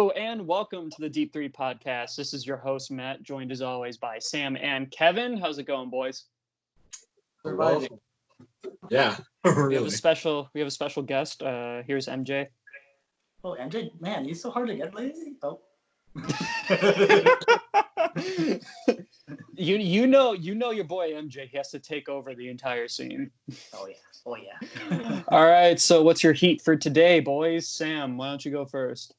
Hello and welcome to the Deep Three Podcast. This is your host, Matt, joined as always by Sam and Kevin. How's it going, boys? Surviving. Yeah, We really. have a special guest. Here's MJ. Oh, MJ, man, he's so hard to get lately. Oh. you know your boy MJ. He has to take over the entire scene. Oh yeah. All right, so what's your heat for today, boys? Sam, why don't you go first?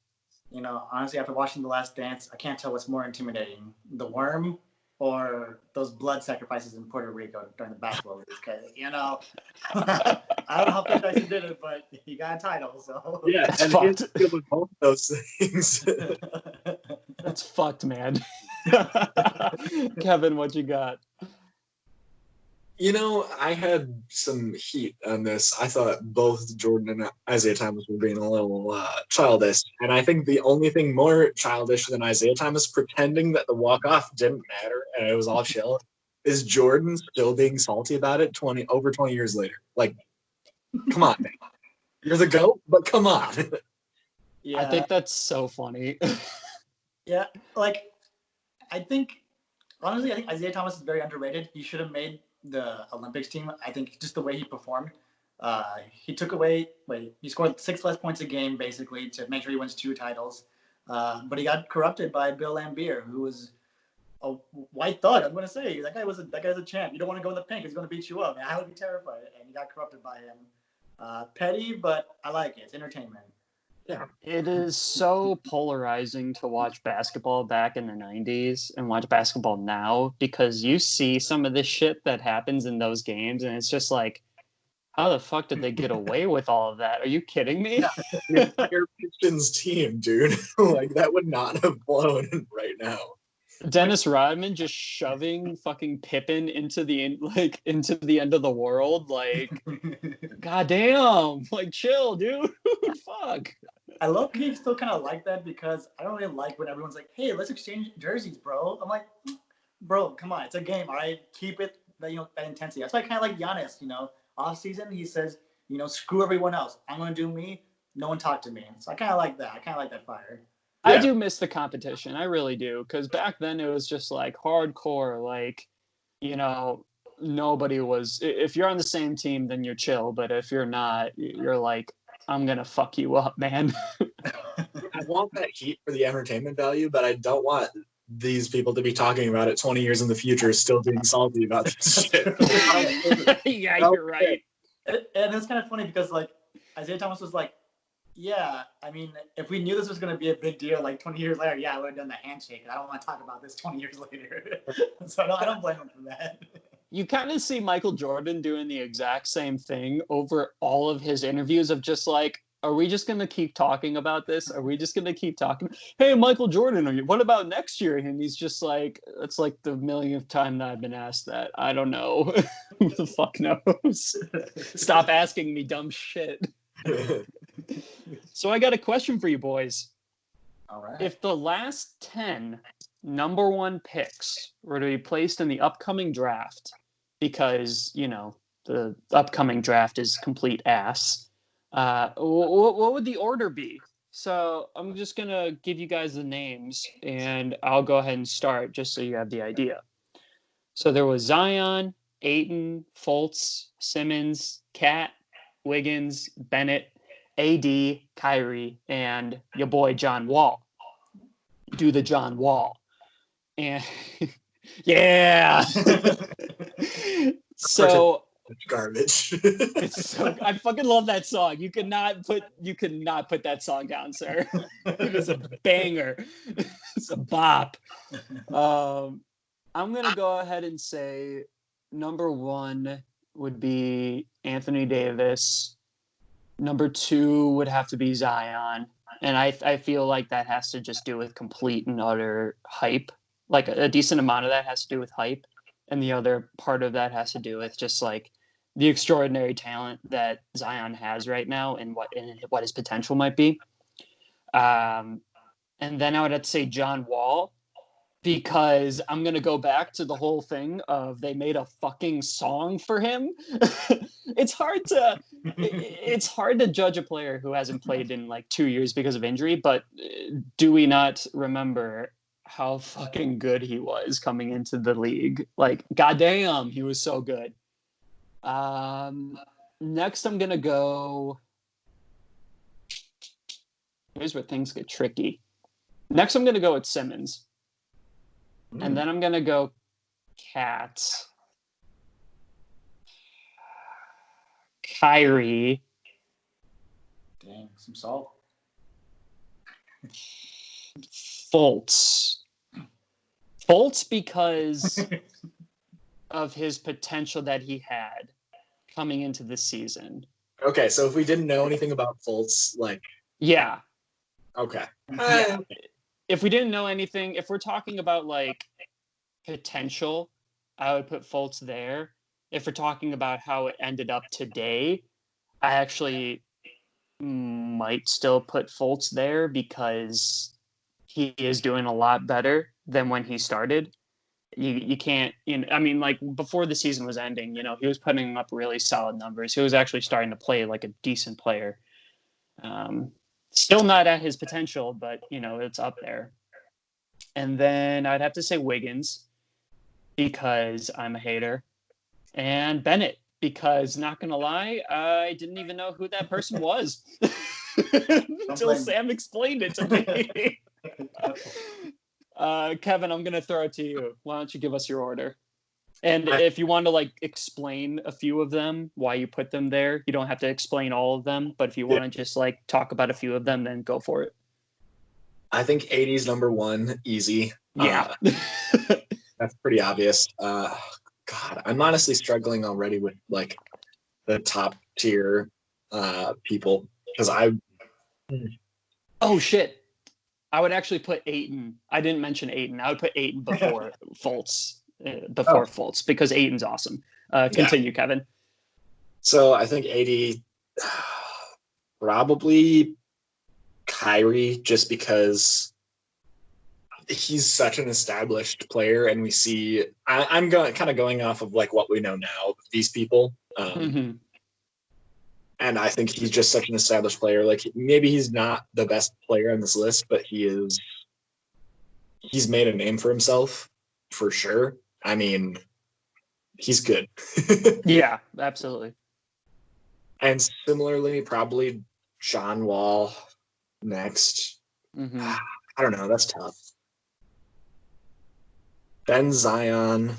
Honestly, after watching The Last Dance, I can't tell what's more intimidating: the worm or those blood sacrifices in Puerto Rico during the basketball league. Because I don't know how Phil Jackson did it, but he got a title. So Yeah, That's and fucked. he's good with both those things. That's fucked, man. Kevin, what you got? I had some heat on this. I thought both Jordan and Isaiah Thomas were being a little childish. And I think the only thing more childish than Isaiah Thomas pretending that the walk-off didn't matter and it was all chill is Jordan still being salty about it over 20 years later. Like, come on, man. You're the GOAT, but come on. Yeah, I think that's so funny. yeah. I think Isaiah Thomas is very underrated. He should have made the Olympics team. I think just the way he performed, he took away. He scored 6 less points a game basically to make sure he wins 2 titles. But he got corrupted by Bill Laimbeer, who was a white thug. I'm gonna say that guy's a champ. You don't want to go in the paint; he's gonna beat you up. I would be terrified. And he got corrupted by him. Petty, but I like it. It's entertainment. Yeah. It is so polarizing to watch basketball back in the 90s and watch basketball now because you see some of the shit that happens in those games and it's just like, how the fuck did they get away with all of that? Are you kidding me? The entire Pistons team, dude. Like, that would not have flown right now. Dennis Rodman just shoving fucking Pippen into the end of the world. Like, goddamn, like chill, dude. Fuck. I love Keith still kind of like that because I don't really like when everyone's like, "Hey, let's exchange jerseys, bro." I'm like, "Bro, come on, it's a game, all right? Keep it that intensity." That's why I kind of like Giannis. Off season he says, "Screw everyone else. I'm gonna do me. No one talk to me." So I kind of like that. I kind of like that fire. I Yeah. do miss the competition. I really do. Because back then it was just like hardcore, like, nobody was. If you're on the same team, then you're chill. But if you're not, you're like, I'm going to fuck you up, man. I want that heat for the entertainment value, but I don't want these people to be talking about it 20 years in the future, still being salty about this shit. Yeah, you're right. And it's kind of funny because Isaiah Thomas was like, "Yeah, I mean, if we knew this was going to be a big deal, 20 years later, yeah, I would have done the handshake. I don't want to talk about this 20 years later." So I don't blame him for that. You kind of see Michael Jordan doing the exact same thing over all of his interviews of just like, are we just going to keep talking about this? Are we just going to keep talking? Hey, Michael Jordan, what about next year? And he's just like, it's like the millionth time that I've been asked that. I don't know. Who the fuck knows? Stop asking me dumb shit. So I got a question for you boys. All right. If the last 10 number 1 picks were to be placed in the upcoming draft, because, the upcoming draft is complete ass, what would the order be? So I'm just going to give you guys the names, and I'll go ahead and start just so you have the idea. So there was Zion, Ayton, Fultz, Simmons, Cat, Wiggins, Bennett, AD, Kyrie, and your boy John Wall. Do the John Wall. And yeah. So It's garbage. I fucking love that song. You cannot put that song down, sir. It is a banger. It's a bop. I'm gonna go ahead and say number 1 would be Anthony Davis. Number 2 would have to be Zion. And I feel like that has to just do with complete and utter hype. Like a decent amount of that has to do with hype. And the other part of that has to do with just like the extraordinary talent that Zion has right now and what his potential might be. And then I would have to say John Wall. because I'm gonna go back to the whole thing of they made a fucking song for him. it's hard to it's hard to judge a player who hasn't played in like 2 years because of injury, but do we not remember how fucking good he was coming into the league? Like, goddamn, he was so good. Next, I'm gonna go. Here's where things get tricky. Next, I'm gonna go with Simmons. And then I'm going to go Cat, Kyrie. Dang, some salt. Fultz. Fultz because of his potential that he had coming into the season. Okay, so if we didn't know anything about Fultz, like... Yeah. Okay. Yeah. If we didn't know anything, if we're talking about like potential, I would put Fultz there. If we're talking about how it ended up today, I actually might still put Fultz there because he is doing a lot better than when he started. You can't, I mean, like before the season was ending, he was putting up really solid numbers. He was actually starting to play like a decent player. Still not at his potential, but it's up there. And then I'd have to say Wiggins because I'm a hater, and Bennett because, not gonna lie, I didn't even know who that person was until Sam explained it to me. Kevin, I'm gonna throw it to you. Why don't you give us your order? And if you want to like explain a few of them, why you put them there, you don't have to explain all of them. But if you want to just like talk about a few of them, then go for it. I think 80's number one, easy. Yeah. That's pretty obvious. God, I'm honestly struggling already with like the top tier people because Oh shit! I would actually put Ayton. I didn't mention Ayton. I would put Ayton before Fultz. Fultz because Ayton's awesome. Continue, yeah. Kevin. So I think 80 probably Kyrie just because he's such an established player and we see I'm going off of like what we know now, these people. And I think he's just such an established player. Like maybe he's not the best player on this list, but he's made a name for himself for sure. I mean, he's good. Yeah, absolutely. And similarly, probably John Wall next. I don't know. That's tough. Then Zion.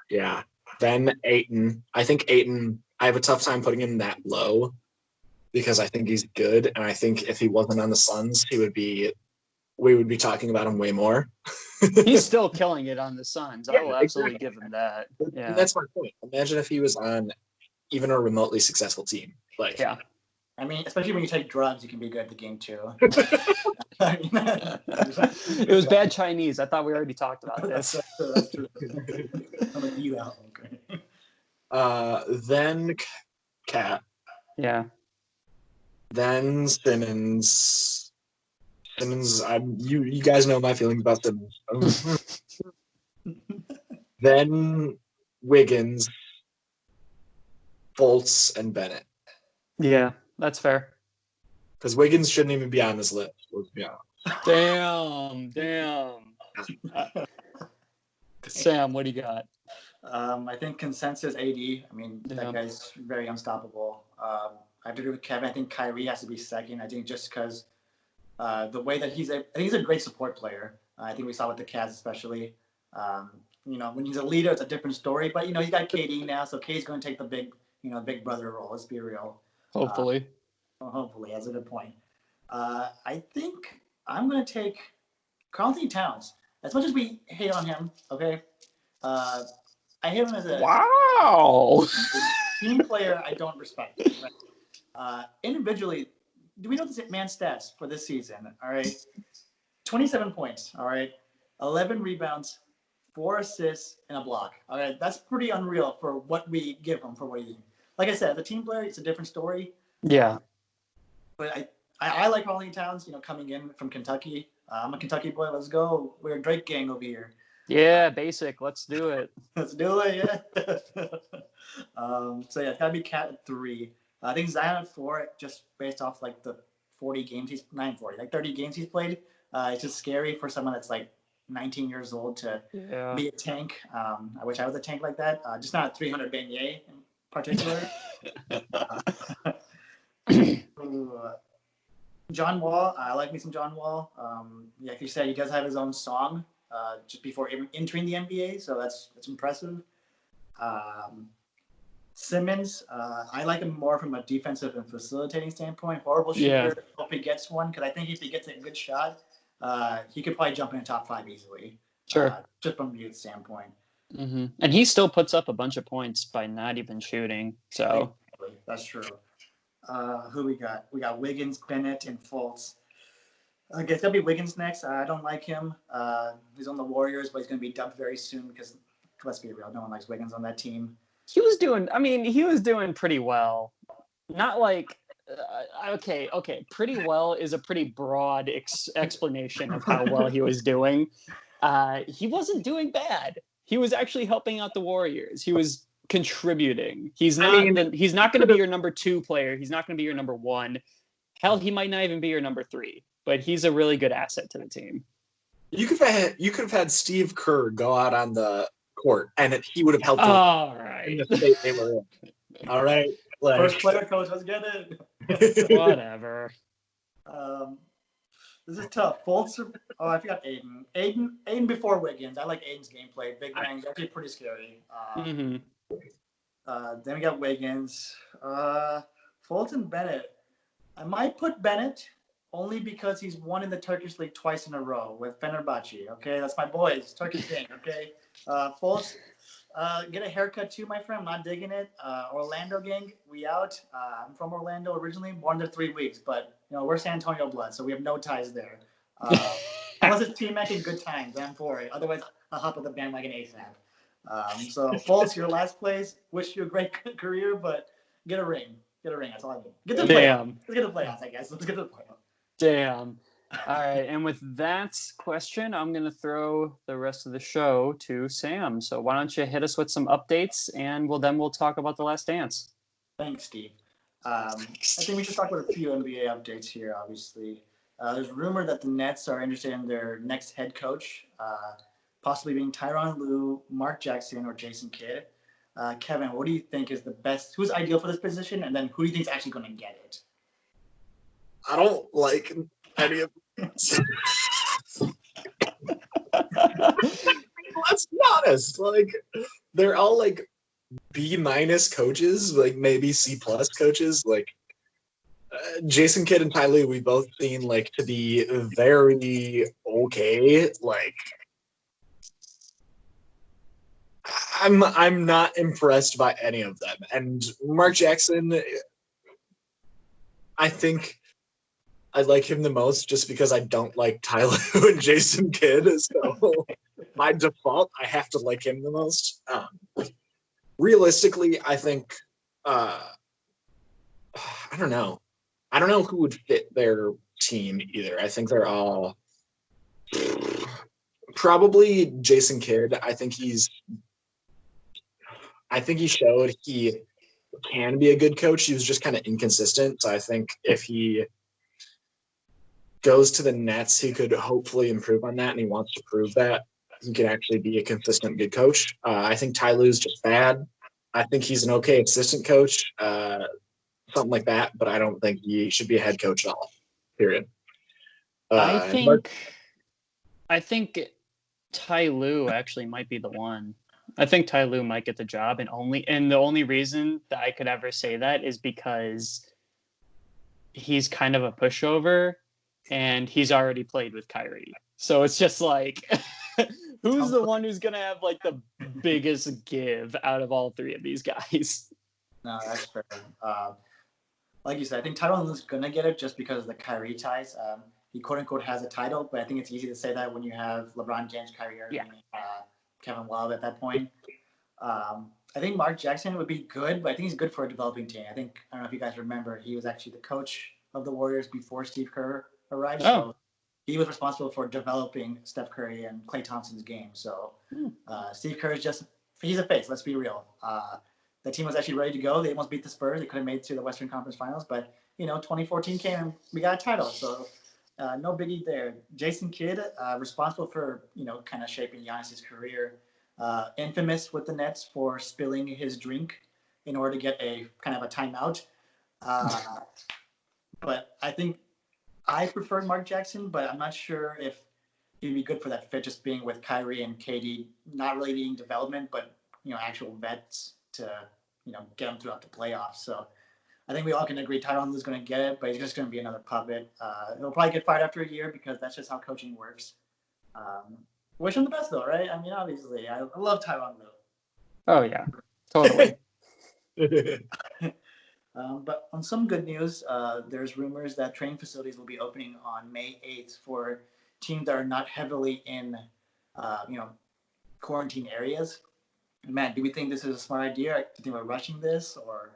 Yeah. Then Ayton. I think Ayton, I have a tough time putting him that low because I think he's good. And I think if he wasn't on the Suns, we would be talking about him way more. He's still killing it on the Suns. I will absolutely give him that. Yeah. And that's my point. Imagine if he was on even a remotely successful team. Like, yeah. I mean, especially when you take drugs, you can be good at the game too. It was bad Chinese. I thought we already talked about this. That's true. I'm gonna eat out. Then Cat. Yeah. Then Simmons. You guys know my feelings about Simmons. Then Wiggins, Fultz, and Bennett. Yeah, that's fair. Because Wiggins shouldn't even be on this list. Let's be Damn. honest. Sam, what do you got? I think consensus AD. I mean, that guy's very unstoppable. I have to agree with Kevin. I think Kyrie has to be second. I think just because the way that I think he's a great support player. I think we saw with the Cavs especially. When he's a leader, it's a different story. But he's got KD now, so KD's going to take the big brother role. Let's be real. Hopefully. Hopefully, that's a good point. I think I'm going to take Karl-Anthony Towns. As much as we hate on him, okay, I hate him as a team player. I don't respect. Right? Individually, do we know this man's stats for this season? All right, 27 points. All right, 11 rebounds, 4 assists, and a block. All right, that's pretty unreal for what we give him for what he. Like I said, as a team player, it's a different story. Yeah. But I like Karl-Anthony Towns, coming in from Kentucky. I'm a Kentucky boy. Let's go. We're a Drake gang over here. Yeah, basic. Let's do it. Let's do it. Yeah. So yeah, it's gotta be Cat at 3. I think Zion at 4, just based off like the 40 games he's 940, like 30 games he's played. It's just scary for someone that's like 19 years old to Yeah. be a tank. I wish I was a tank like that. Just not a 300 beignet in particular. John Wall, I like me some John Wall. Like you said, he does have his own song just before entering the NBA, so that's impressive. Simmons, I like him more from a defensive and facilitating standpoint. Horrible shooter. Yeah. Hope he gets one, because I think if he gets a good shot, he could probably jump in the top 5 easily. Sure. Just from a youth standpoint. Mm-hmm. And he still puts up a bunch of points by not even shooting. So that's true. Who we got? We got Wiggins, Bennett, and Fultz. I guess that'll be Wiggins next. I don't like him. He's on the Warriors, but he's going to be dumped very soon because, let's be real, no one likes Wiggins on that team. he was doing pretty well. Not like, okay. Pretty well is a pretty broad explanation of how well he was doing. He wasn't doing bad. He was actually helping out the Warriors. He was contributing. He's not going to be your number 2 player. He's not going to be your number 1. Hell, he might not even be your number 3. But he's a really good asset to the team. You could have had Steve Kerr go out on the court, and he would have helped All them right. in the state they were in. All right. First player coach, let's get it. Whatever. This is tough. Fultz. Oh, I forgot Aiden. Aiden before Wiggins. I like Aiden's gameplay. Big range, actually pretty scary. Mm-hmm. Then we got Wiggins. Fultz and Bennett. I might put Bennett only because he's won in the Turkish League twice in a row with Fenerbahce. Okay, that's my boys, Turkish gang. Okay, Fultz, get a haircut too, my friend. I'm not digging it. Orlando gang, we out. I'm from Orlando originally, born there 3 weeks, but we're San Antonio blood, so we have no ties there. Unless it's T-Mac and good times, I'm for it. Otherwise, I'll hop on the bandwagon ASAP. So Fultz, your last place. Wish you a great career, but get a ring. Get a ring. That's all I need. Get the playoffs. Let's get the playoffs, I guess. Let's get the playoffs. Damn. All right. And with that question, I'm going to throw the rest of the show to Sam. So why don't you hit us with some updates, and we'll talk about The Last Dance. Thanks, Steve. I think we should talk about a few NBA updates here, obviously. There's rumor that the Nets are interested in their next head coach, possibly being Tyronn Lue, Mark Jackson, or Jason Kidd. Kevin, what do you think is the best? Who's ideal for this position, and then who do you think is actually going to get it? I don't like any of this. Let's be honest. Like, they're all like B- coaches, like maybe C+ coaches. Like Jason Kidd and Ty Lue, we both seen like to be very okay. Like, I'm not impressed by any of them. And Mark Jackson, I think I like him the most just because I don't like Ty Lue and Jason Kidd. So by default, I have to like him the most. Realistically, I think I don't know. I don't know who would fit their team either. I think they're all probably Jason Kidd. I think he showed he can be a good coach. He was just kind of inconsistent. So I think if he goes to the Nets, he could hopefully improve on that, and he wants to prove that he can actually be a consistent good coach. I think Ty Lue's just bad. I think he's an okay assistant coach, something like that, but I don't think he should be a head coach at all, period. I think Ty Lue actually might be the one. I think Ty Lue might get the job, and the only reason that I could ever say that is because he's kind of a pushover, and he's already played with Kyrie. So it's just like, who's the one who's going to have like the biggest give out of all 3 of these guys? No, that's fair. Like you said, I think Tyronn Lue's going to get it just because of the Kyrie ties. He quote unquote has a title, but I think it's easy to say that when you have LeBron James, Kyrie Irving, Kevin Love at that point. I think Mark Jackson would be good, but I think he's good for a developing team. I don't know if you guys remember, he was actually the coach of the Warriors before Steve Kerr arrived. So he was responsible for developing Steph Curry and Klay Thompson's game. So Steve Kerr is he's a face. Let's be real. The team was actually ready to go. They almost beat the Spurs. They could have made it to the Western Conference Finals, but 2014 came and we got a title. So no biggie there. Jason Kidd, responsible for kind of shaping Giannis's career. Infamous with the Nets for spilling his drink in order to get a kind of a timeout. But I think I prefer Mark Jackson, but I'm not sure if he'd be good for that fit, just being with Kyrie and KD, not really needing development, but actual vets to get them throughout the playoffs. So I think we all can agree Tyronn Lue's going to get it, but he's just going to be another puppet. He'll probably get fired after a year because that's just how coaching works. Wish him the best, though, right? I mean, obviously, I love Tyronn Lue. Oh yeah, totally. But on some good news, there's rumors that training facilities will be opening on May 8th for teams that are not heavily in, quarantine areas. Matt, do we think this is a smart idea? Do you think we're rushing this, or?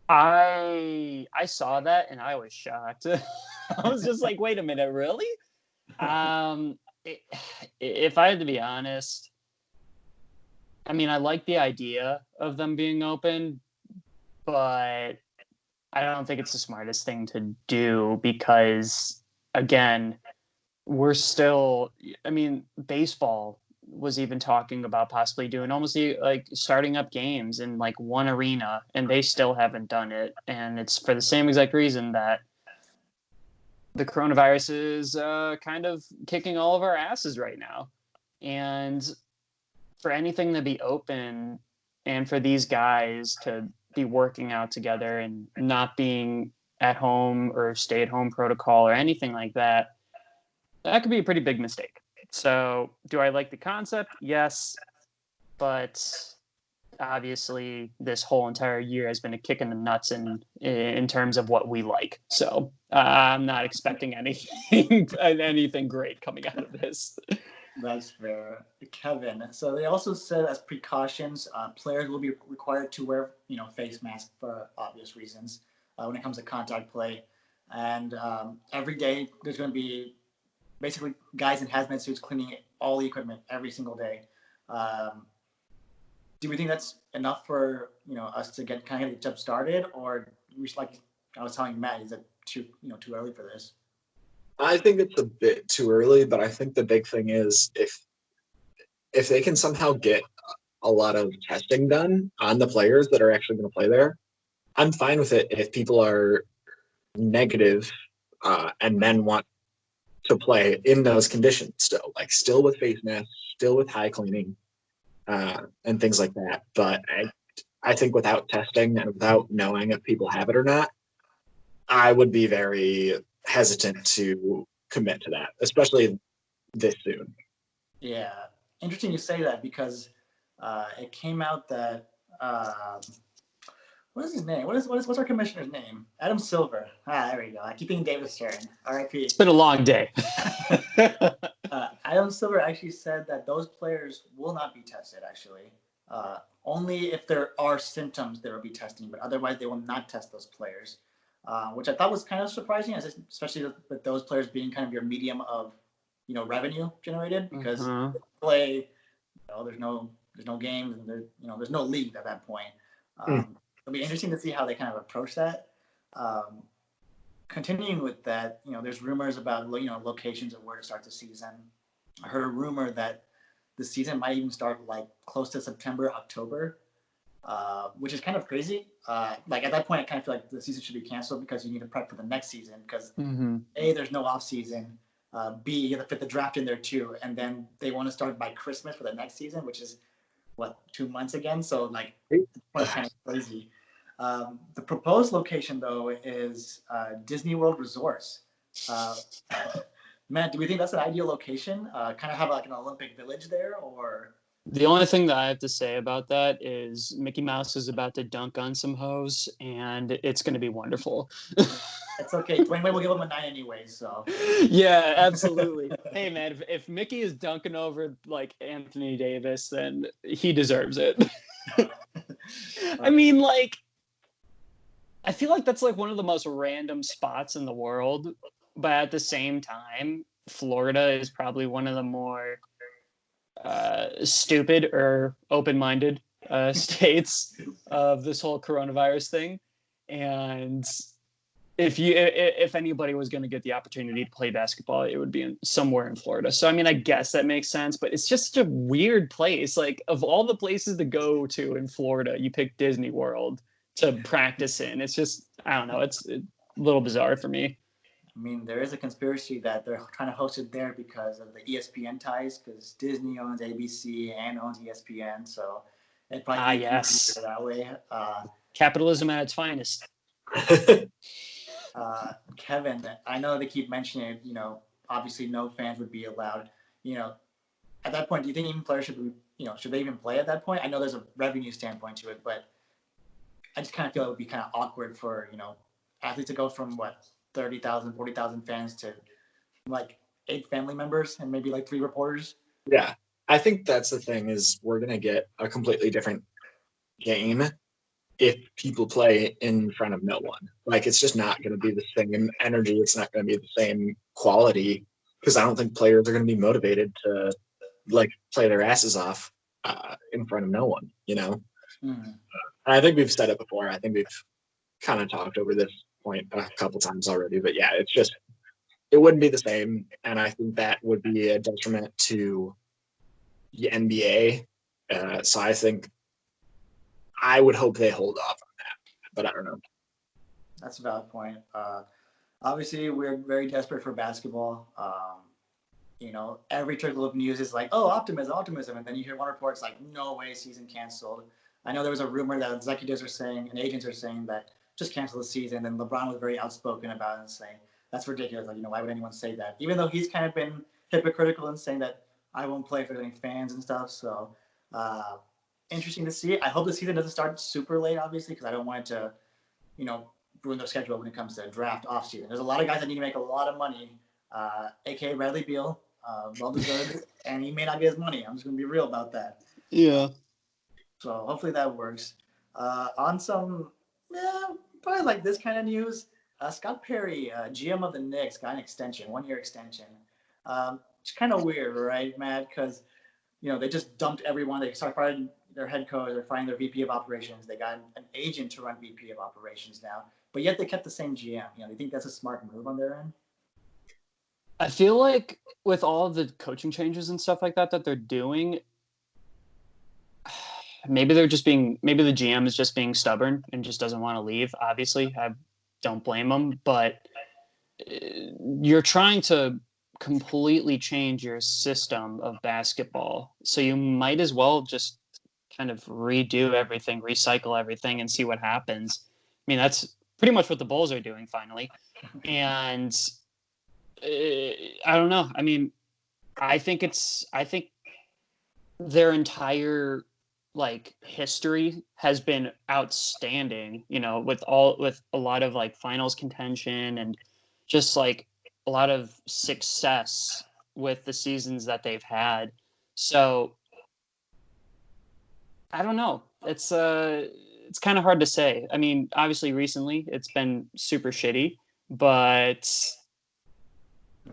I saw that and I was shocked. I was just like, wait a minute, really? If I had to be honest, I mean, I like the idea of them being open, but I don't think it's the smartest thing to do because, again, we're still, I mean, baseball was even talking about possibly doing almost like starting up games in like one arena, and they still haven't done it. And it's for the same exact reason that the coronavirus is kind of kicking all of our asses right now. And for anything to be open and for these guys to be working out together and not being at home or stay-at-home protocol or anything like that, that could be a pretty big mistake. So do I like the concept? Yes. But obviously this whole entire year has been a kick in the nuts in terms of what we like. So I'm not expecting anything great coming out of this. That's fair. Kevin, so they also said as precautions, players will be required to wear, face masks for obvious reasons when it comes to contact play. And every day there's going to be basically guys in hazmat suits cleaning all the equipment every single day. Do we think that's enough for us to get kind of get jump started, or like I was telling Matt, is it too early for this? I think it's a bit too early, but I think the big thing is if they can somehow get a lot of testing done on the players that are actually going to play there, I'm fine with it if people are negative and then want to play in those conditions still with face masks, still with high cleaning, and things like that. But I think without testing and without knowing if people have it or not, I would be very hesitant to commit to that, especially this soon. Yeah, interesting you say that because it came out that what is his name? What's our commissioner's name? Adam Silver. There we go. I keep thinking David Stern. R.I.P. It's been a long day. Adam Silver actually said that those players will not be tested. Actually, only if there are symptoms there will be testing, but otherwise they will not test those players. Which I thought was kind of surprising, especially with those players being kind of your medium of, revenue generated because play, there's no games and there's no league at that point. It'll be interesting to see how they kind of approach that. Continuing with that, there's rumors about locations of where to start the season. I heard a rumor that the season might even start like close to September, October. Which is kind of crazy. Like at that point, I kind of feel like the season should be canceled because you need to prep for the next season because A, there's no off season. B, you have to fit the draft in there too. And then they want to start by Christmas for the next season, which is 2 months again. So like it's kind of crazy. The proposed location though is Disney World Resorts. Matt, do we think that's an ideal location? Kind of have like an Olympic Village there, or? The only thing that I have to say about that is Mickey Mouse is about to dunk on some hoes, and it's going to be wonderful. It's okay. Dwayne Wade will give him a 9 anyway, so. Yeah, absolutely. Hey, man, if Mickey is dunking over, like, Anthony Davis, then he deserves it. I mean, like, I feel like that's, like, one of the most random spots in the world. but at the same time, Florida is probably one of the more stupid or open-minded states of this whole coronavirus thing. And if anybody was going to get the opportunity to play basketball, it would be somewhere in Florida. So I mean, I guess that makes sense, but it's just such a weird place. Like, of all the places to go to in Florida, you pick Disney World to practice in. It's just, I don't know, it's a little bizarre for me. I mean, there is a conspiracy that they're trying to host it there because of the ESPN ties, because Disney owns ABC and owns ESPN, so it probably yes, that way. Capitalism at its finest. Kevin, I know they keep mentioning it. You know, obviously no fans would be allowed. You know, at that point, do you think even players should be, should they even play at that point? I know there's a revenue standpoint to it, but I just kind of feel it would be kind of awkward for athletes to go from 30,000, 40,000 fans to like 8 family members and maybe like 3 reporters. Yeah, I think that's the thing, is we're gonna get a completely different game if people play in front of no one. Like, it's just not going to be the same energy. It's not going to be the same quality, because I don't think players are going to be motivated to like play their asses off in front of no one, Mm-hmm. I think we've said it before. I think we've kind of talked over this point a couple times already, but yeah, it's just, it wouldn't be the same. And I think that would be a detriment to the NBA. So I think I would hope they hold off on that, but I don't know. That's a valid point. Obviously, we're very desperate for basketball. Every trickle of news is like, oh, optimism. And then you hear one report, it's like, no way, season canceled. I know there was a rumor that executives are saying and agents are saying that just cancel the season. And LeBron was very outspoken about it and saying, that's ridiculous. Like, why would anyone say that? Even though he's kind of been hypocritical in saying that I won't play if there's any fans and stuff. So, interesting to see. I hope the season doesn't start super late, obviously, because I don't want it to, ruin their schedule when it comes to draft off season. There's a lot of guys that need to make a lot of money, aka Bradley Beal, well deserved, and he may not get his money. I'm just gonna be real about that. Yeah. So hopefully that works. On some, probably like this kind of news, Scott Perry, GM of the Knicks, got an extension, 1-year extension. It's kind of weird, right, Matt? Because they just dumped everyone. They started firing their head coach. They're firing their VP of operations. They got an agent to run VP of operations now, but yet they kept the same GM. Do you think that's a smart move on their end? I feel like with all the coaching changes and stuff like that they're doing, maybe the GM is just being stubborn and just doesn't want to leave. Obviously, I don't blame him, but you're trying to completely change your system of basketball. So you might as well just kind of redo everything, recycle everything, and see what happens. I mean, that's pretty much what the Bulls are doing finally. And I don't know. I mean, I think their entire history has been outstanding, with a lot of finals contention and just a lot of success with the seasons that they've had. So I don't know. It's kind of hard to say. I mean, obviously recently it's been super shitty, but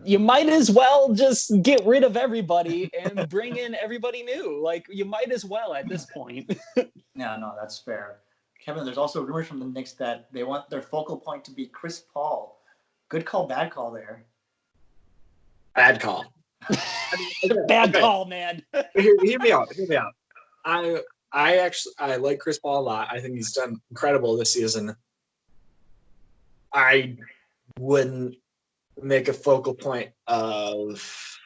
you might as well just get rid of everybody and bring in everybody new. You might as well at this point. No, that's fair. Kevin, there's also rumors from the Knicks that they want their focal point to be Chris Paul. Good call, bad call there. Bad call. Bad call, man. Hear me out. I like Chris Paul a lot. I think he's done incredible this season. I wouldn't make a focal point of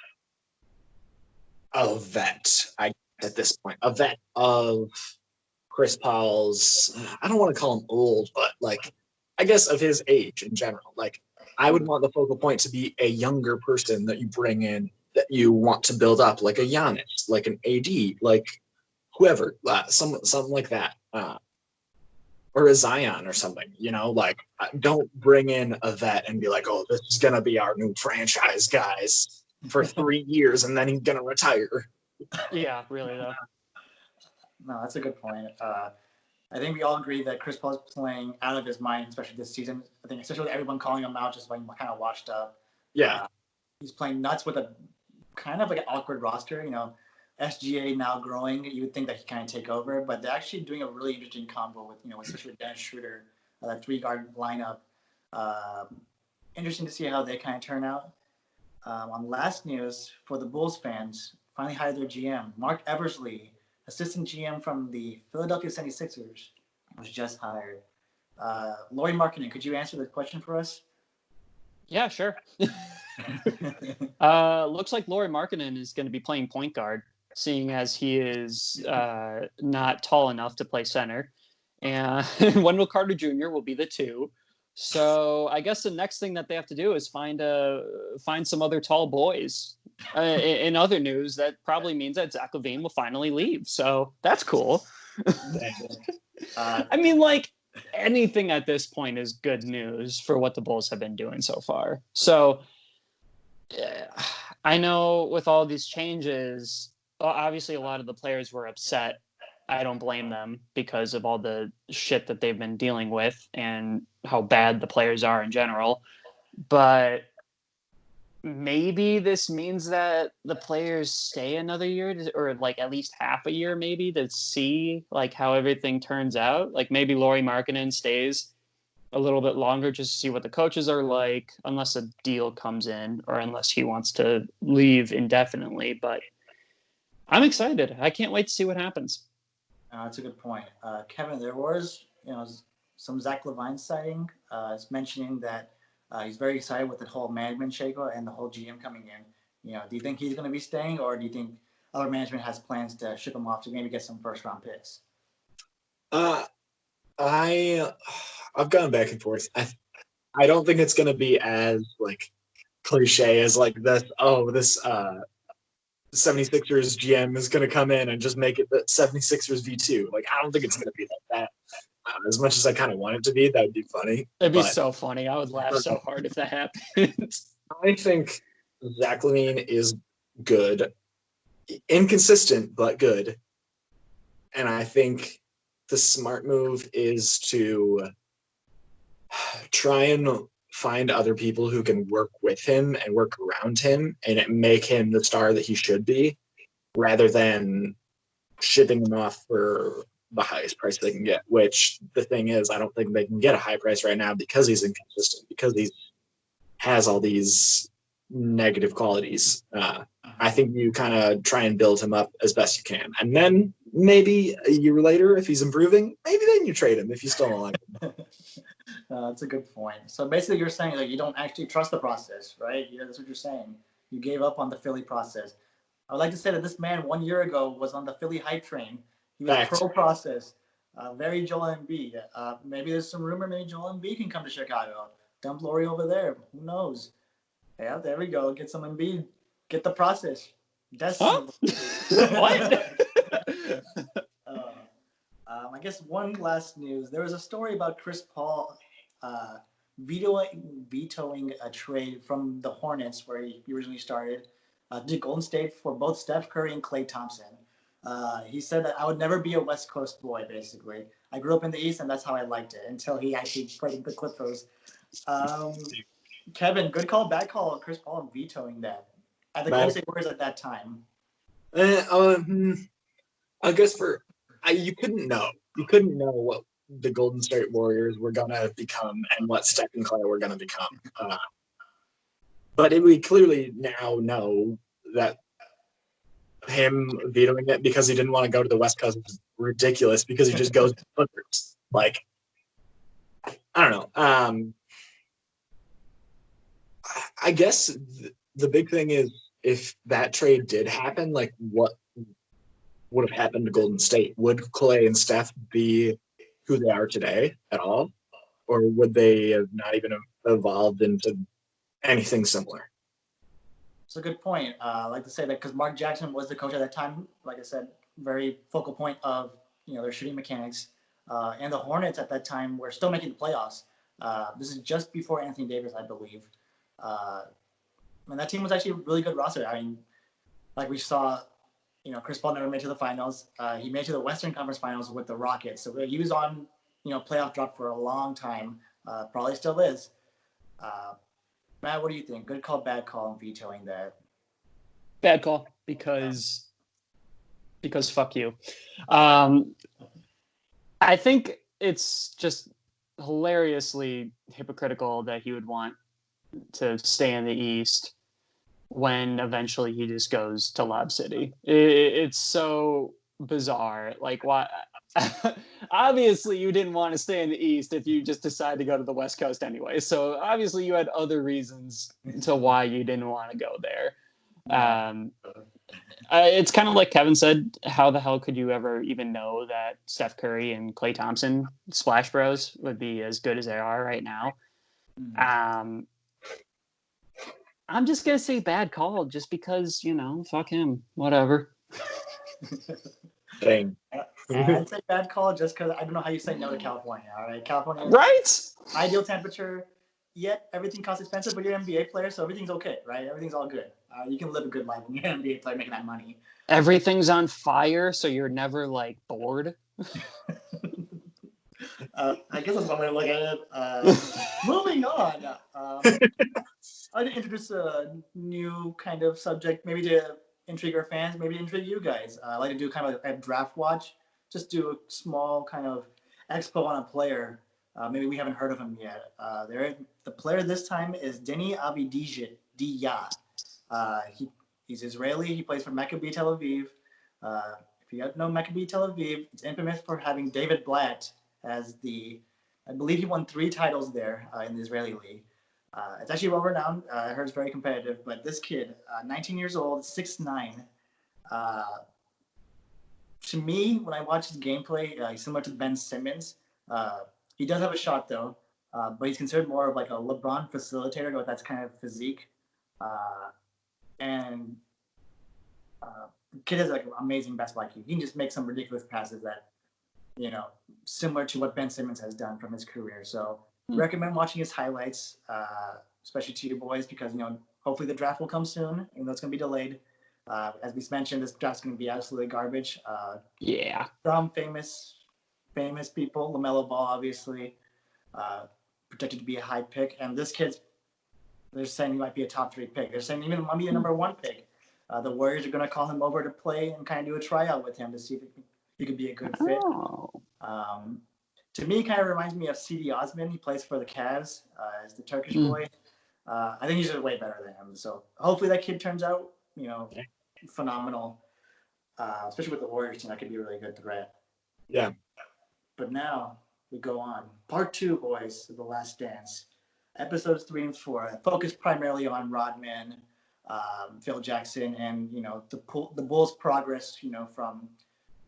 a vet. At this point, a vet of Chris Paul's. I don't want to call him old, but I guess of his age in general. I would want the focal point to be a younger person that you bring in that you want to build up, like a Giannis, like an AD, like whoever, something like that, or a Zion or something. Don't bring in a vet and be like, oh, this is gonna be our new franchise guys for 3 years and then he's gonna retire. Yeah, really though. No, that's a good point. I think we all agree that Chris Paul is playing out of his mind, especially this season. I think especially with everyone calling him out just when kind of washed up. Yeah. He's playing nuts with a kind of like an awkward roster. SGA now growing. You would think that he kind of take over, but they're actually doing a really interesting combo with especially with Dennis Schroeder, that 3-guard lineup. Interesting to see how they kind of turn out. On last news for the Bulls fans, finally hired their GM. Mark Eversley, assistant GM from the Philadelphia 76ers, was just hired. Lauri Markkanen, could you answer the question for us? Yeah, sure. Looks like Lauri Markkanen is going to be playing point guard, seeing as he is not tall enough to play center. And Wendell Carter Jr. will be the 2. So I guess the next thing that they have to do is find some other tall boys. In other news, that probably means that Zach LaVine will finally leave. So that's cool. I mean, like, anything at this point is good news for what the Bulls have been doing so far. So I know with all these changes, obviously a lot of the players were upset. I don't blame them because of all the shit that they've been dealing with and how bad the players are in general. But maybe this means that the players stay another year, or like at least half a year maybe, to see like how everything turns out. Like maybe Lauri Markkanen stays a little bit longer just to see what the coaches are like, unless a deal comes in or unless he wants to leave indefinitely. But I'm excited. I can't wait to see what happens. That's a good point. Kevin, there was some Zach LaVine sighting. It's mentioning that he's very excited with the whole management shakeout and the whole GM coming in. Do you think he's going to be staying, or do you think other management has plans to ship him off to maybe get some first-round picks? I've gone back and forth. I don't think it's going to be as like cliche as like this. Oh, this 76ers GM is going to come in and just make it the 76ers V2. Like, I don't think it's going to be like that. As much as I kind of want it to be, that would be funny. It'd be so funny. I would laugh so hard if that happened. I think Zach LaVine is good. Inconsistent, but good. And I think the smart move is to try and find other people who can work with him and work around him and make him the star that he should be, rather than shipping him off for the highest price they can get, which the thing is, I don't think they can get a high price right now because he's inconsistent, because he has all these negative qualities. I think you kind of try and build him up as best you can. And then maybe a year later, if he's improving, maybe then you trade him if you still don't like him. That's a good point. So basically you're saying like you don't actually trust the process, right? Yeah, that's what you're saying. You gave up on the Philly process. I would like to say that this man 1 year ago was on the Philly hype train. He was pro process. Very Joel Embiid. Maybe there's some rumor maybe Joel Embiid can come to Chicago. Dump Lauri over there. Who knows? Yeah, there we go. Get some Embiid. Get the process. Huh? What? I guess one last news. There was a story about Chris Paul vetoing a trade from the Hornets, where he originally started, to Golden State for both Steph Curry and Klay Thompson. He said that I would never be a West Coast boy, basically. I grew up in the East, and that's how I liked it, until he actually played the Clippers. Kevin, good call, bad call, Chris Paul vetoing that at the Golden State Warriors at that time. I guess you couldn't know. You couldn't know what the Golden State Warriors were going to become and what Steph and Klay were going to become. But we clearly now know that him vetoing it because he didn't want to go to the West Coast is ridiculous, because he just goes to the Clippers. Like, I don't know. I guess the big thing is, if that trade did happen, like, what would have happened to Golden State? Would Klay and Steph be who they are today at all? Or would they have not even evolved into anything similar? It's a good point. I like to say that because Mark Jackson was the coach at that time, like I said, very focal point of their shooting mechanics. And the Hornets at that time were still making the playoffs. This is just before Anthony Davis, I believe. And that team was actually a really good roster. I mean, like we saw, Chris Paul never made it to the finals. He made it to the Western Conference Finals with the Rockets. So he was on, playoff drop for a long time. Probably still is. Matt, what do you think? Good call, bad call, and vetoing that. Bad call because fuck you. I think it's just hilariously hypocritical that he would want to stay in the East when eventually he just goes to Lob City. It's so bizarre. Like, why? Obviously, you didn't want to stay in the East if you just decided to go to the West Coast anyway. So obviously, you had other reasons to why you didn't want to go there. It's kind of like Kevin said. How the hell could you ever even know that Steph Curry and Klay Thompson, Splash Bros, would be as good as they are right now? I'm just gonna say bad call, just because fuck him, whatever. Dang. I'd say bad call just because I don't know how you say no to California. All right, California, right? Ideal temperature, yet everything costs expensive, but you're an NBA player, so everything's okay, right? Everything's all good. You can live a good life when you're an NBA player making that money. Everything's on fire, so you're never like bored. I guess that's one way to look at it. Moving on. I'd introduce a new kind of subject, maybe to intrigue our fans, maybe to intrigue you guys. I like to do kind of a draft watch, just do a small kind of expo on a player. Maybe we haven't heard of him yet. The player this time is Deni Avdija. He's Israeli. He plays for Maccabi Tel Aviv. If you don't know Maccabi Tel Aviv, it's infamous for having David Blatt as I believe he won 3 titles there in the Israeli league. It's actually well renowned. I heard it's very competitive, but this kid, 19 years old, 6'9". To me, when I watch his gameplay, he's similar to Ben Simmons. He does have a shot though, but he's considered more of like a LeBron facilitator with that kind of physique. And the kid has like amazing basketball IQ. He can just make some ridiculous passes that, similar to what Ben Simmons has done from his career. So recommend watching his highlights, especially to you boys, because hopefully the draft will come soon, even though it's going to be delayed. As we mentioned, this draft's going to be absolutely garbage. Yeah. Some famous people, LaMelo Ball, obviously, projected to be a high pick, and this kid's, they're saying he might be a top 3 pick. They're saying even might be a number 1 pick. The Warriors are going to call him over to play and kind of do a tryout with him to see if he could be a good fit. Oh. To me, kind of reminds me of C.D. Osman. He plays for the Cavs as the Turkish boy. I think he's just way better than him. So hopefully that kid turns out, phenomenal. Especially with the Warriors team, that could be a really good threat. Yeah. But now we go on. Part 2, boys, of The Last Dance. Episodes 3 and 4 focus primarily on Rodman, Phil Jackson, and the Bulls' progress, from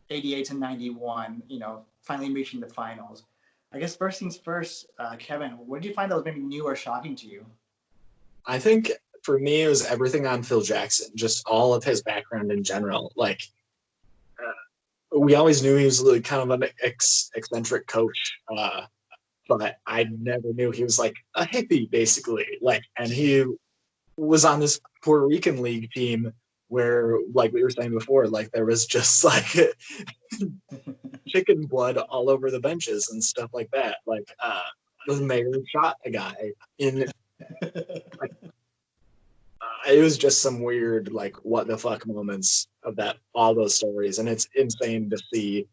88 to 91, finally reaching the finals. I guess first things first, Kevin, what did you find that was maybe new or shocking to you? I think for me, it was everything on Phil Jackson, just all of his background in general. Like, we always knew he was really kind of an eccentric coach, but I never knew he was like a hippie, basically. Like, and he was on this Puerto Rican league team where, like we were saying before, like there was just like chicken blood all over the benches and stuff like that. Like, the mayor shot a guy in. It was just some weird, like, what the fuck moments of all those stories, and it's insane to see,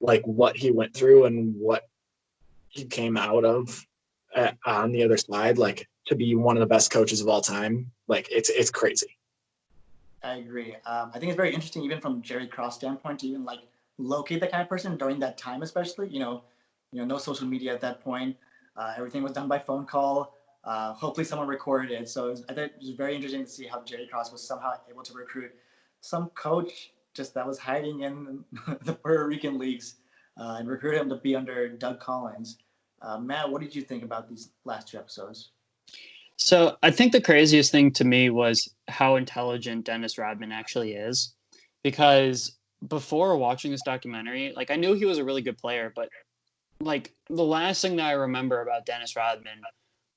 like, what he went through and what he came out of on the other side, like, to be one of the best coaches of all time. Like, it's crazy. I agree. I think it's very interesting, even from Jerry Krause' standpoint, to even like locate that kind of person during that time, especially. No social media at that point. Everything was done by phone call. Hopefully, someone recorded it. So I think it was very interesting to see how Jerry Krause was somehow able to recruit some coach just that was hiding in the Puerto Rican leagues and recruit him to be under Doug Collins. Matt, what did you think about these last 2 episodes? So I think the craziest thing to me was how intelligent Dennis Rodman actually is, because before watching this documentary, like I knew he was a really good player, but like the last thing that I remember about Dennis Rodman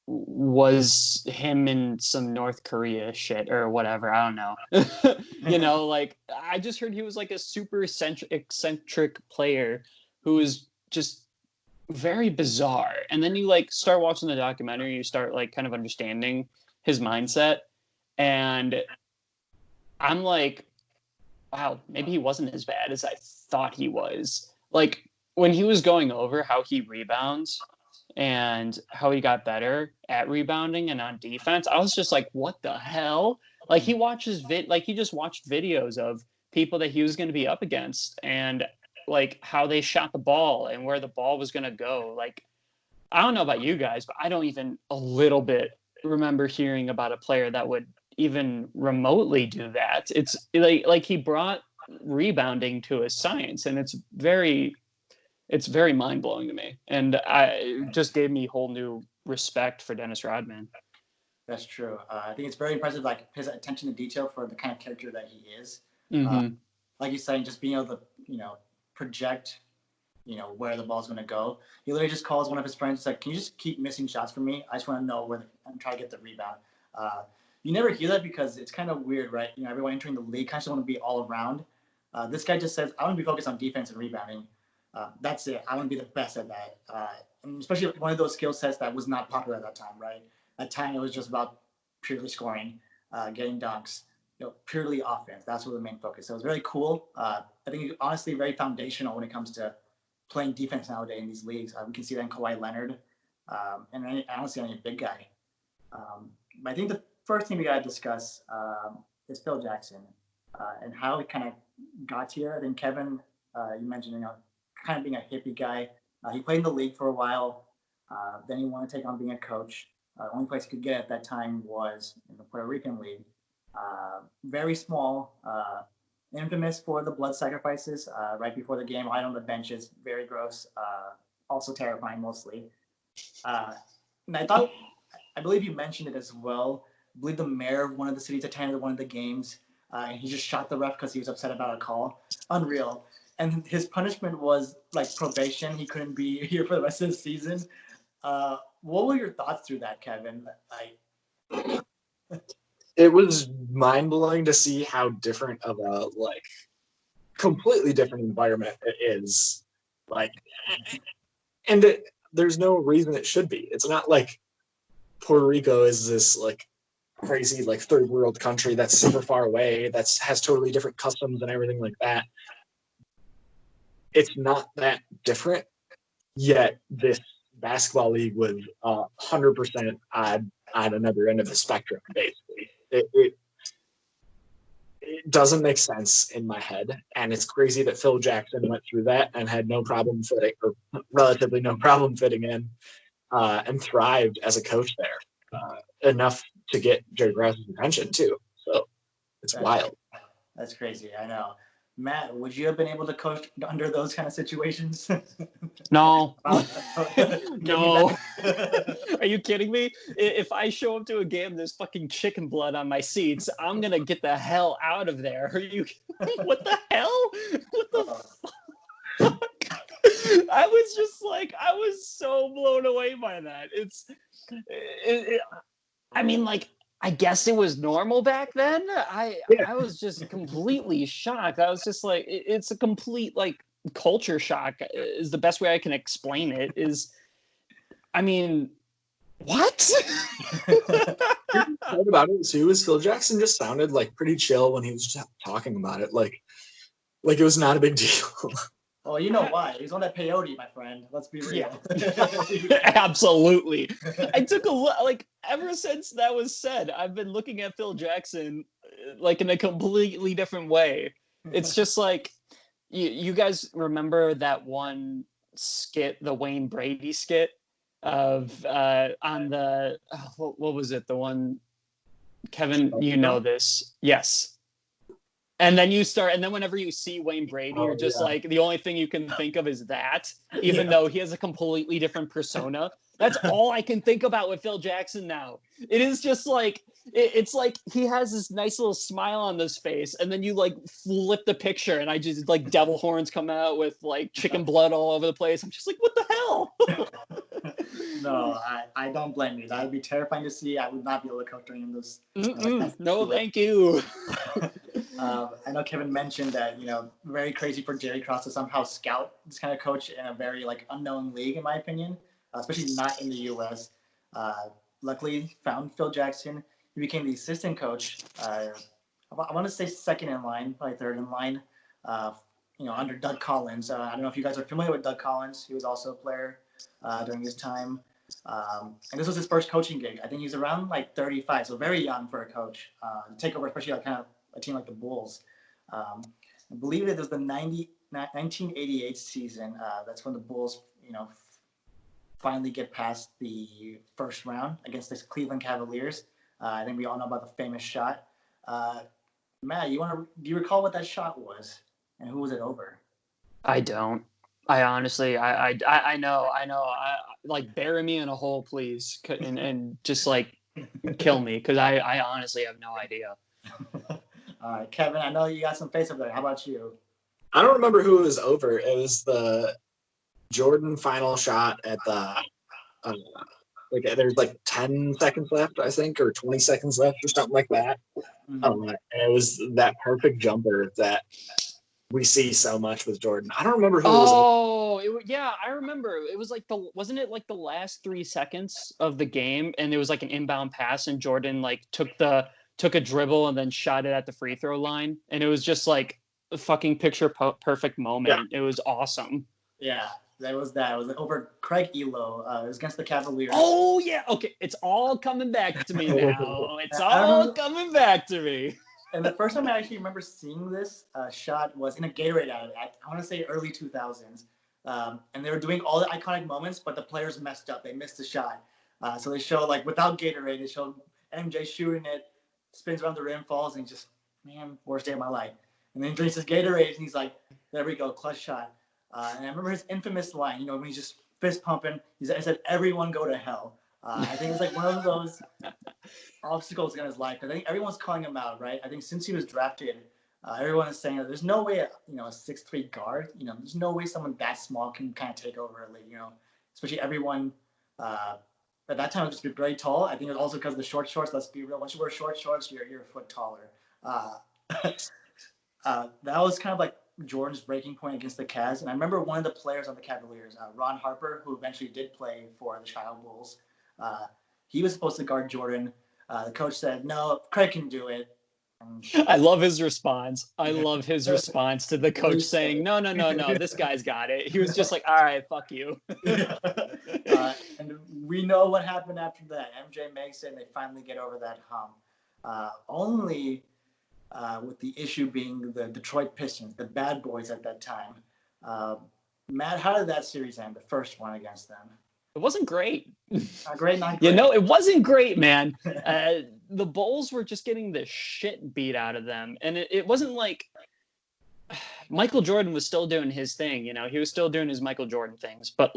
was him in some North Korea shit or whatever. I don't know. Like I just heard he was like a super eccentric player who was just very bizarre. And then you like start watching the documentary, you start like kind of understanding his mindset, and I'm like, wow, maybe he wasn't as bad as I thought he was. Like when he was going over how he rebounds and how he got better at rebounding and on defense, I was just like, what the hell? Like he just watched videos of people that he was going to be up against and like how they shot the ball and where the ball was going to go. Like I don't know about you guys, but I don't even a little bit remember hearing about a player that would even remotely do that. It's like he brought rebounding to a science, and it's very mind blowing to me, and it just gave me whole new respect for Dennis Rodman. That's true. I think it's very impressive, like his attention to detail for the kind of character that he is. Mm-hmm. Like you're saying, just being able to, project, where the ball's going to go. He literally just calls one of his friends, like, "Can you just keep missing shots for me? I just want to know where I'm trying to get the rebound." You never hear that because it's kind of weird, right? Everyone entering the league kind of want to be all around. This guy just says, "I want to be focused on defense and rebounding. That's it. I want to be the best at that." And especially one of those skill sets that was not popular at that time, right? At time, it was just about purely scoring, getting dunks, purely offense. That's what the main focus. So it was very cool. I think honestly very foundational when it comes to playing defense nowadays in these leagues. We can see that in Kawhi Leonard, and honestly any big guy. But I think the first thing we got to discuss is Phil Jackson and how he kind of got here. I think Kevin, you mentioned, kind of being a hippie guy. He played in the league for a while. Then he wanted to take on being a coach. The only place he could get at that time was in the Puerto Rican League. Very small, infamous for the blood sacrifices right before the game, right on the benches. Very gross, also terrifying mostly. And I believe you mentioned it as well. I believe the mayor of one of the cities attended one of the games, and he just shot the ref because he was upset about a call. Unreal. And his punishment was like probation. He couldn't be here for the rest of the season. What were your thoughts through that, Kevin? It was mind blowing to see how different of a completely different environment it is. There's no reason it should be. It's not like Puerto Rico is this crazy third world country that's super far away, has totally different customs and everything like that. It's not that different, yet this basketball league was 100% on another end of the spectrum, basically. It doesn't make sense in my head, and it's crazy that Phil Jackson went through that and had no problem fitting, or relatively no problem fitting in, and thrived as a coach there, enough to get Jerry Krause's attention too. So it's wild. That's crazy. I know. Matt, would you have been able to coach under those kind of situations? No. No. Are you kidding me? If I show up to a game, there's fucking chicken blood on my seats, I'm going to get the hell out of there. Are you what the hell? What the fuck? I was so blown away by that. I guess it was normal back then. I was just completely shocked. I was just like, it's a complete culture shock is the best way I can explain it. What? What about it too is Phil Jackson just sounded pretty chill when he was talking about it. Like it was not a big deal. Oh, you know why? He's on that peyote, my friend. Let's be real. Yeah. Absolutely. I took a look, ever since that was said, I've been looking at Phil Jackson in a completely different way. It's just you guys remember that one skit, the Wayne Brady skit of on the what was it? The one, Kevin, you know this. Yes. And then whenever you see Wayne Brady, you're just the only thing you can think of is that, even though he has a completely different persona. That's all I can think about with Phil Jackson now. It is just it's like he has this nice little smile on his face, and then you flip the picture, and I just devil horns come out with chicken blood all over the place. I'm just like, what the hell? No, I don't blame you. That would be terrifying to see. I would not be able to coach during this. No, thank you. I know Kevin mentioned that, very crazy for Jerry Krause to somehow scout this kind of coach in a very unknown league, in my opinion, especially not in the U.S. Luckily, found Phil Jackson. He became the assistant coach. I want to say second in line, probably third in line. Under Doug Collins. I don't know if you guys are familiar with Doug Collins. He was also a player during his time. And this was his first coaching gig. I think he's around 35, so very young for a coach to take over, especially kind of a team like the Bulls. I believe it was the 1988 season. That's when the Bulls, finally get past the first round against the Cleveland Cavaliers. I think we all know about the famous shot. Matt, do you recall what that shot was and who was it over? I don't. I honestly, I know. Bury me in a hole, please, and just kill me, because I honestly have no idea. All right, Kevin, I know you got some face up there. How about you? I don't remember who it was over. It was the Jordan final shot at the there's 10 seconds left, I think, or 20 seconds left or something like that. Mm-hmm. And it was that perfect jumper that we see so much with Jordan. I don't remember who it was. Oh, yeah, I remember. It was wasn't it the last 3 seconds of the game, and it was an inbound pass, and Jordan took a dribble and then shot it at the free throw line, and it was just a fucking picture perfect moment. Yeah. It was awesome. Yeah. That was that. It was over Craig Elo. It was against the Cavaliers. Oh, yeah. Okay. It's all coming back to me now. It's all coming back to me. And the first time I actually remember seeing this shot was in a Gatorade ad. I want to say early 2000s. And they were doing all the iconic moments, but the players messed up. They missed the shot. So they show, without Gatorade, they showed MJ shooting it, spins around the rim, falls, and just, man, worst day of my life. And then he drinks his Gatorade, and he's like, there we go, clutch shot. And I remember his infamous line, when he's just fist pumping. He said, everyone go to hell. I think it's one of those obstacles in his life. I think everyone's calling him out, right? I think since he was drafted, everyone is saying that there's no way, a 6'3" guard, there's no way someone that small can kind of take over a league, especially everyone at that time was just very tall. I think it was also because of the short shorts. Let's be real. Once you wear short shorts, you're a foot taller. That was kind of Jordan's breaking point against the Cavs. And I remember one of the players on the Cavaliers, Ron Harper, who eventually did play for the Chicago Bulls. He was supposed to guard Jordan. The coach said, no, Craig can do it. I love his response. I love his response to the coach saying, no, this guy's got it. He was just all right, fuck you. And we know what happened after that. MJ makes it, and they finally get over that hump. Only with the issue being the Detroit Pistons, the bad boys at that time. Matt, how did that series end, the first one against them? It wasn't great. Not great. It wasn't great, man. The Bulls were just getting the shit beat out of them. And it wasn't Michael Jordan was still doing his thing, he was still doing his Michael Jordan things. But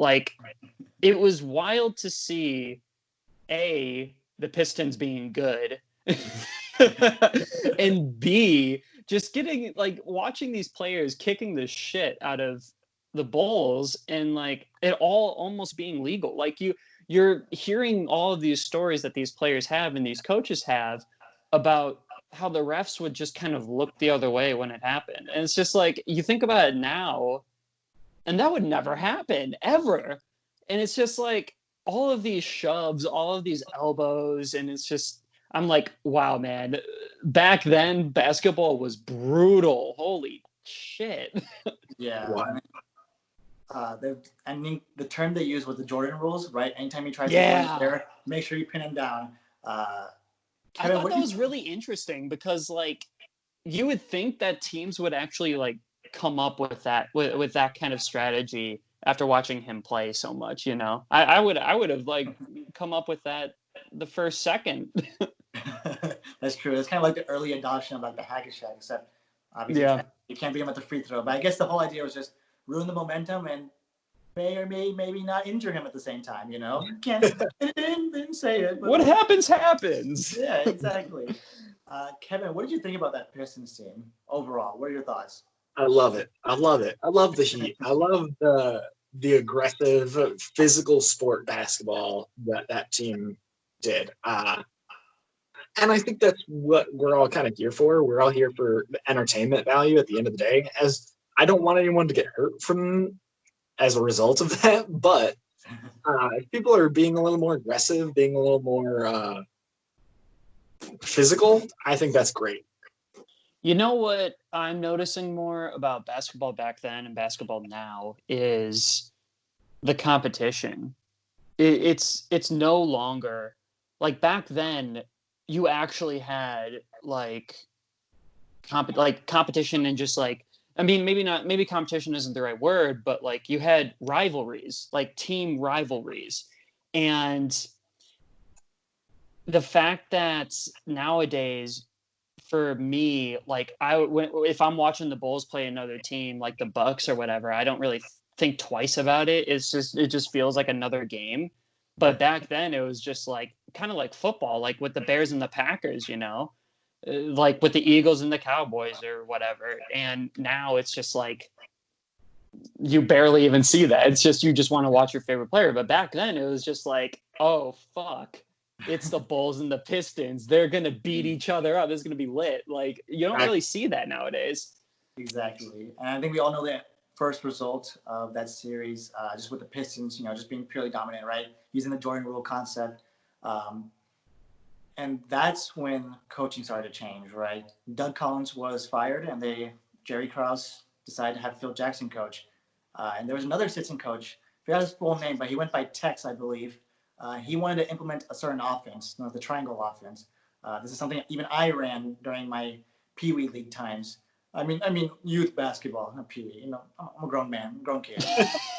it was wild to see, A, the Pistons being good, and B, just getting watching these players kicking the shit out of the Bulls, and it all almost being legal. You're hearing all of these stories that these players have and these coaches have about how the refs would just kind of look the other way when it happened. And it's just you think about it now, and that would never happen ever. And it's just all of these shoves, all of these elbows, and it's just, I'm wow, man, back then basketball was brutal. Holy shit. Yeah. Wow. The term they used was the Jordan rules, right? Anytime you try to go there, make sure you pin him down. Kevin, I thought that was really interesting because you would think that teams would actually come up with that with that kind of strategy after watching him play so much. I would have come up with that the first second. That's true. It's kind of the early adoption of the hack and shack, except obviously you can't beat him at the free throw. But I guess the whole idea was just ruin the momentum and maybe not injure him at the same time. Didn't say it. But what happens. Yeah, exactly. Kevin, what did you think about that Pistons team overall? What are your thoughts? I love it. I love the Heat. I love the aggressive, physical sport basketball that team did. And I think that's what we're all kind of here for. We're all here for the entertainment value at the end of the day. As I don't want anyone to get hurt from as a result of that, but if people are being a little more aggressive, being a little more physical, I think that's great. You know what I'm noticing more about basketball back then and basketball now is the competition. It's no longer like back then. You actually had like competition and just like I mean maybe competition isn't the right word, but like you had rivalries, like team rivalries, and the fact that nowadays for me, like if I'm watching the Bulls play another team like the Bucks or whatever, I don't really think twice about it. It just feels like another game. But back then it was just like kind of like football, like with the Bears and the Packers, like with the Eagles and the Cowboys or whatever. And now it's just like you barely even see that. It's just you just want to watch your favorite player. But back then it was just like, oh fuck. It's the Bulls and the Pistons. They're going to beat each other up. It's going to be lit. Like, you don't really see that nowadays. Exactly. And I think we all know the first result of that series, just with the Pistons, just being purely dominant, right? Using the Jordan rule concept. And that's when coaching started to change, right? Doug Collins was fired, and Jerry Krause decided to have Phil Jackson coach. And there was another assistant coach. I forgot his full name, but he went by Tex, I believe. He wanted to implement a certain offense, the triangle offense. This is something even I ran during my Pee Wee League times. I mean, youth basketball, not Pee Wee. I'm a grown man, grown kid.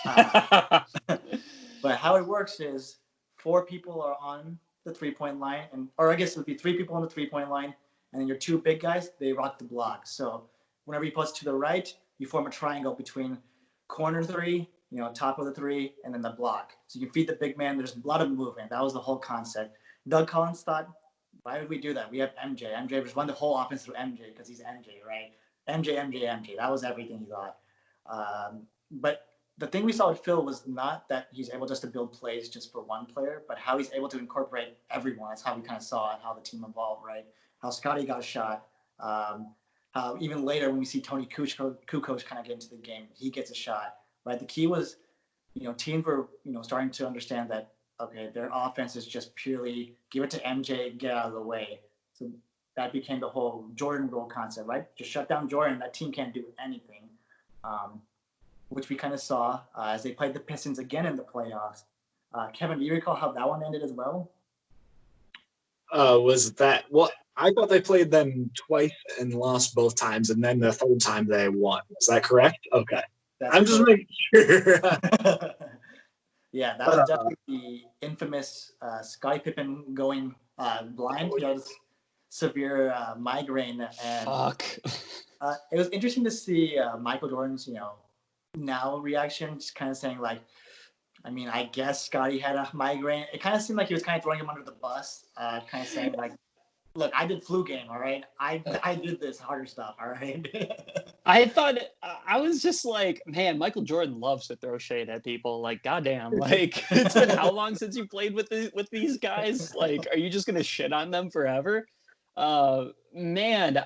But how it works is 4 people are on the 3-point line, or I guess it would be 3 people on the 3-point line, and then your 2 big guys, they rock the block. So whenever you post to the right, you form a triangle between corner 3, top of the 3, and then the block. So you can feed the big man. There's a lot of movement. That was the whole concept. Doug Collins thought, why would we do that? We have MJ. MJ just run the whole offense through MJ because he's MJ, right? MJ. That was everything he thought. But the thing we saw with Phil was not that he's able just to build plays just for one player, but how he's able to incorporate everyone. That's how we kind of saw how the team evolved, right? How Scotty got a shot. How even later when we see Tony Kukoc kind of get into the game, he gets a shot. Right. The key was, teams were, starting to understand that, okay, their offense is just purely give it to MJ, get out of the way. So that became the whole Jordan role concept, right? Just shut down Jordan. That team can't do anything, which we kind of saw as they played the Pistons again in the playoffs. Kevin, do you recall how that one ended as well? Was that well? I thought they played them twice and lost both times, and then the third time they won. Is that correct? Okay. I'm just making sure. Yeah, that was definitely the infamous Scottie Pippen going blind. He had severe migraine, and fuck. It was interesting to see Michael Jordan's, now reaction, just kind of saying like, I mean, I guess Scottie had a migraine. It kind of seemed like he was kind of throwing him under the bus, kind of saying like, look, I did flu game, all right? I did this harder stuff, all right? I thought, I was just like, man, Michael Jordan loves to throw shade at people. Like, goddamn, like, it's been how long since you played with these guys? Like, are you just going to shit on them forever? Man,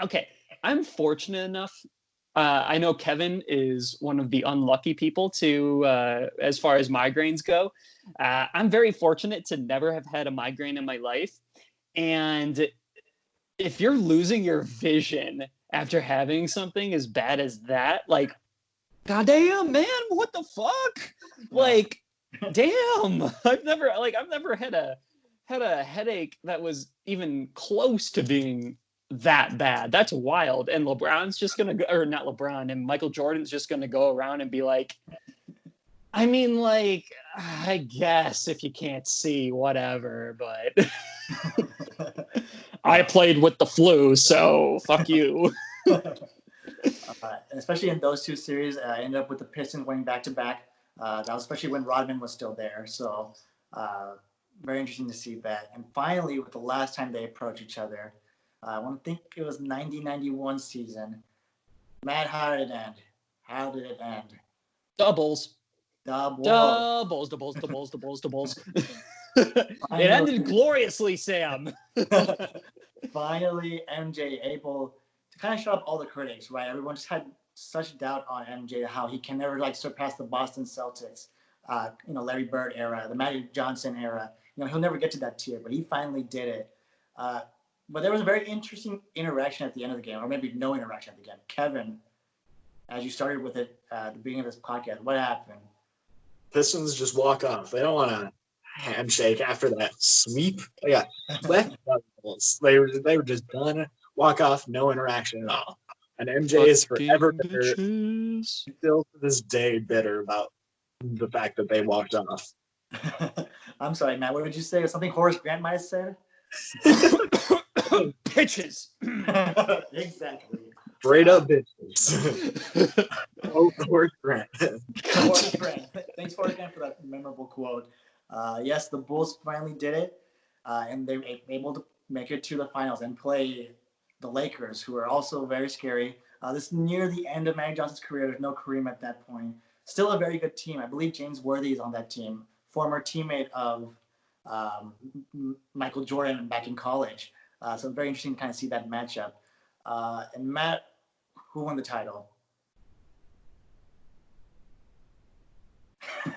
okay, I'm fortunate enough. I know Kevin is one of the unlucky people to, as far as migraines go. I'm very fortunate to never have had a migraine in my life. And if you're losing your vision after having something as bad as that, like, goddamn, man, what the fuck? Like, damn, I've never had a headache that was even close to being that bad. That's wild. And LeBron's just gonna go, or not LeBron, and Michael Jordan's just gonna go around and be like, I mean, like, I guess if you can't see, whatever, but I played with the flu, so fuck you. Especially in those 2 series, I ended up with the Pistons winning back-to-back. That was especially when Rodman was still there. So very interesting to see that. And finally, with the last time they approached each other, I want to think it was 90-91 season. Matt, how did it end? How did it end? Doubles. It ended gloriously, Sam. Finally, MJ able to kind of shut up all the critics, right? Everyone just had such doubt on MJ, how he can never like surpass the Boston Celtics, Larry Bird era, the Magic Johnson era. He'll never get to that tier, but he finally did it. But there was a very interesting interaction at the end of the game, or maybe no interaction at the end. Kevin, as you started with it at the beginning of this podcast, what happened? Pistons just walk off. They don't want to handshake after that sweep. They got swept. They were just done. Walk off, no interaction at all. And MJ is forever bitter. Still to this day bitter about the fact that they walked off. I'm sorry, Matt. What did you say? Something Horace Grant might have said? Bitches. Exactly. Straight up bitches. Oh, Horace Grant. Horace Grant. Thanks, Horace Grant, for that memorable quote. Yes, the Bulls finally did it, and they were able to make it to the finals and play the Lakers, who are also very scary. This is near the end of Magic Johnson's career. There's no Kareem at that point. Still a very good team. I believe James Worthy is on that team, former teammate of Michael Jordan back in college. So very interesting to kind of see that matchup. And Matt, who won the title?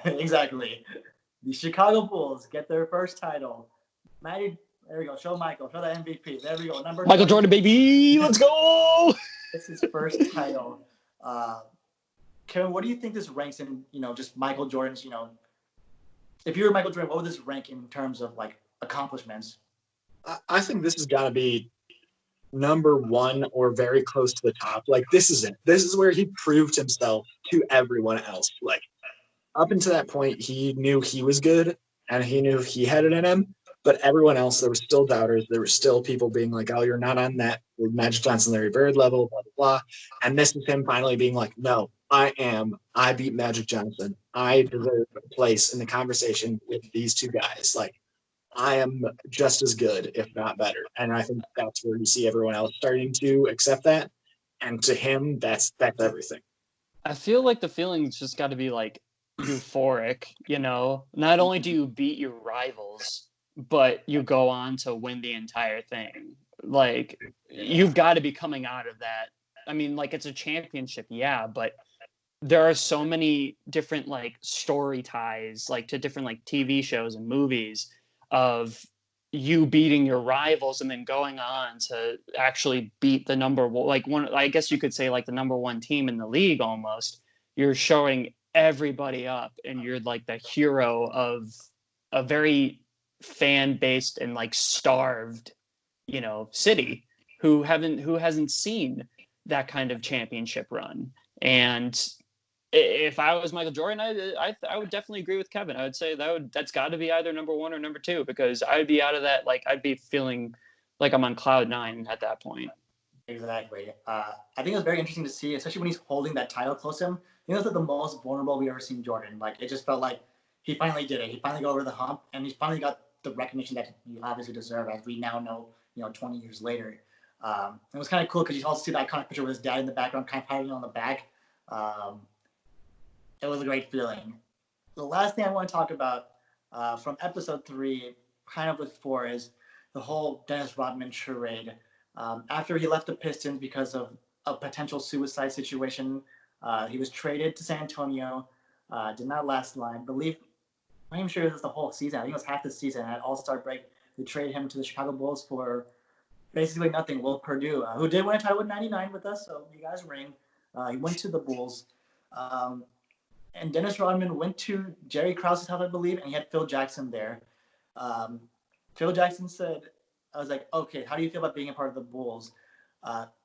Exactly. The Chicago Bulls get their first title. Matty, there we go. Show Michael. Show the MVP. There we go. Michael Jordan, baby. Let's go. It's his first title. Kevin, what do you think this ranks in, just Michael Jordan's, if you were Michael Jordan, what would this rank in terms of, like, accomplishments? I think this has got to be number one or very close to the top. Like, this is it. This is where he proved himself to everyone else. Like, up until that point, he knew he was good and he knew he had it in him. But everyone else, there were still doubters. There were still people being like, oh, you're not on that Magic Johnson, Larry Bird level, blah, blah, blah. And this is him finally being like, no, I am. I beat Magic Johnson. I deserve a place in the conversation with these two guys. Like, I am just as good, if not better. And I think that's where you see everyone else starting to accept that. And to him, that's everything. I feel like the feeling's just got to be like euphoric, Not only do you beat your rivals, but you go on to win the entire thing. Like, you've got to be coming out of that. I mean, like, it's a championship, yeah, but there are so many different, like, story ties, like, to different, like, TV shows and movies of you beating your rivals and then going on to actually beat the number one, like, one, I guess you could say, like, the number one team in the league almost. You're showing everybody up and you're, like, the hero of a very fan-based and, like, starved, city who hasn't seen that kind of championship run. And if I was Michael Jordan, I would definitely agree with Kevin. I would say that's got to be either number one or number two, because I would be out of that. Like, I'd be feeling like I'm on cloud nine at that point. Exactly. I think it was very interesting to see, especially when he's holding that title close to him. It's like the most vulnerable we've ever seen Jordan. Like, it just felt like he finally did it. He finally got over the hump, and he's finally got the recognition that he obviously deserved, as we now know, 20 years later. It was kind of cool because you also see the iconic picture with his dad in the background, kind of patting him on the back. It was a great feeling. The last thing I want to talk about from episode 3, kind of with 4, is the whole Dennis Rodman charade. After he left the Pistons because of a potential suicide situation, he was traded to San Antonio. Did not last long. I'm not even sure it was the whole season. I think it was half the season. At All-Star break, they traded him to the Chicago Bulls for basically nothing. Will Perdue, who did win a title with 99 with us, so you guys ring. He went to the Bulls. And Dennis Rodman went to Jerry Krause's house, I believe, and he had Phil Jackson there. Phil Jackson said, I was like, okay, how do you feel about being a part of the Bulls?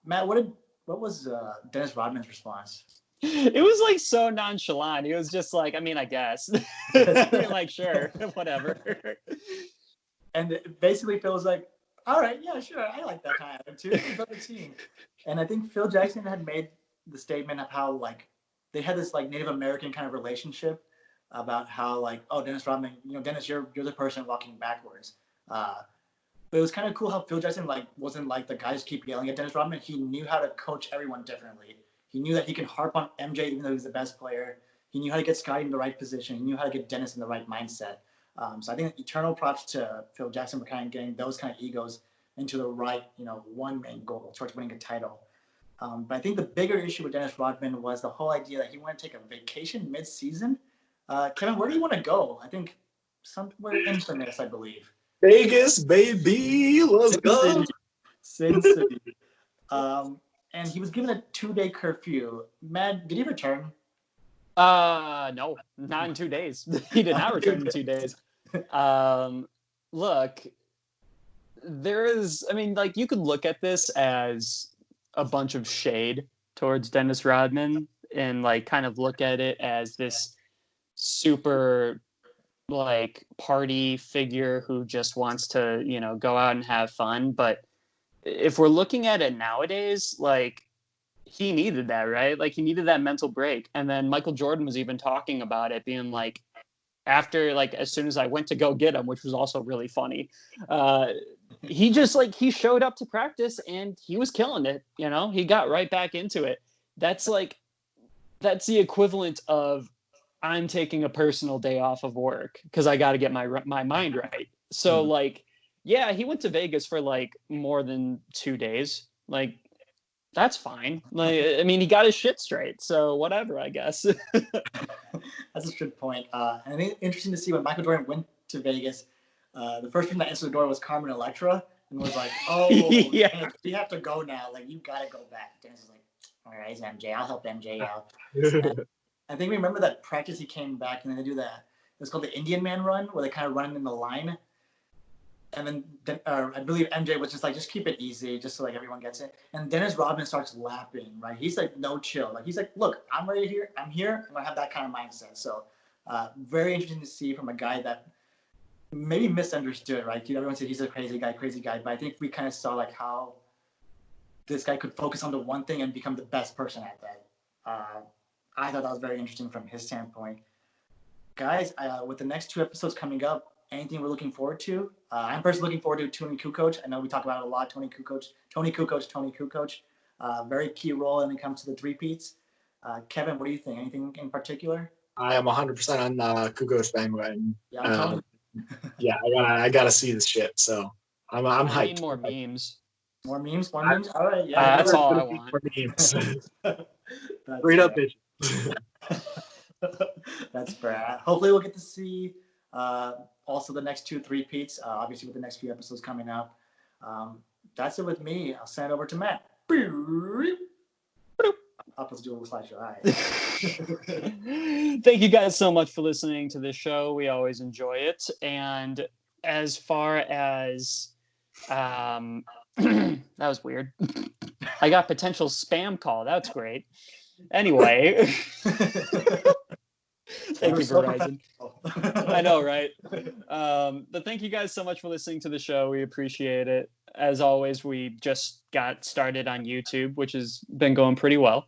Matt, what was Dennis Rodman's response? It was like so nonchalant. He was just like, I mean, I guess. Like, sure, whatever. And basically Phil was like, all right, yeah, sure. I like that kind of attitude. It's another team. And I think Phil Jackson had made the statement of how, like, they had this, like, Native American kind of relationship about how, like, oh, Dennis Rodman, Dennis, you're the person walking backwards. But it was kind of cool how Phil Jackson, like, wasn't like the guys keep yelling at Dennis Rodman. He knew how to coach everyone differently. He knew that he could harp on MJ even though he was the best player. He knew how to get Scottie in the right position. He knew how to get Dennis in the right mindset. So I think eternal props to Phil Jackson for kind of getting those kind of egos into the right, one main goal towards winning a title. But I think the bigger issue with Dennis Rodman was the whole idea that he wanted to take a vacation mid-season. Kevin, where do you want to go? I think somewhere infamous, I believe. Vegas, baby, let's go. Sin City. And he was given a 2-day curfew. Matt, did he return? No, not in 2 days. He did not return in 2 days. Look, you could look at this as a bunch of shade towards Dennis Rodman and kind of look at it as this super party figure who just wants to, go out and have fun. But if we're looking at it nowadays, he needed that, right? He needed that mental break. And then Michael Jordan was even talking about it being after, as soon as I went to go get him, which was also really funny, he just he showed up to practice and he was killing it. He got right back into it. That's the equivalent of I'm taking a personal day off of work because I got to get my mind right. So yeah, he went to Vegas for more than 2 days. That's fine. He got his shit straight. So whatever, I guess. That's a good point. And I think it's interesting to see when Michael Jordan went to Vegas, the first person that answered the door was Carmen Electra and was like, "Oh, yeah. Dennis, we have to go now. You got to go back." Dennis is like, "All right, it's MJ. I'll help MJ out." I think we remember that practice he came back and then they do that. It's called the Indian Man run where they kind of run in the line. And then I believe MJ was just keep it easy, just so everyone gets it. And Dennis Rodman starts lapping, right? He's no chill. He's look, I'm ready here. I'm here. I'm gonna have that kind of mindset. So very interesting to see from a guy that maybe misunderstood, right? Everyone said he's a crazy guy. But I think we kind of saw how this guy could focus on the one thing and become the best person at that. I thought that was very interesting from his standpoint. Guys, with the next 2 episodes coming up, anything we're looking forward to? I'm personally looking forward to Tony Kukoc. I know we talk about it a lot. Tony Kukoc. Very key role when it comes to the three-peats. Kevin, what do you think? Anything in particular? I am 100% on the Kukoc bandwagon. Yeah, I'm telling you. Yeah, I gotta see this shit. So I'm hyped. I need more memes. More memes? All right. Yeah, that's all I want. More memes. Straight up, bitch. That's fair. Hopefully, we'll get to see also the next 2 three-peats, obviously with the next few episodes coming out. That's it with me. I'll send it over to Matt. I'll just do a little slideshow. All right. Thank you guys so much for listening to this show. We always enjoy it. And as far as that was weird. I got potential spam call. That's great. Anyway. Thank you, Verizon. I know, right? But thank you guys so much for listening to the show. We appreciate it. As always, we just got started on YouTube, which has been going pretty well.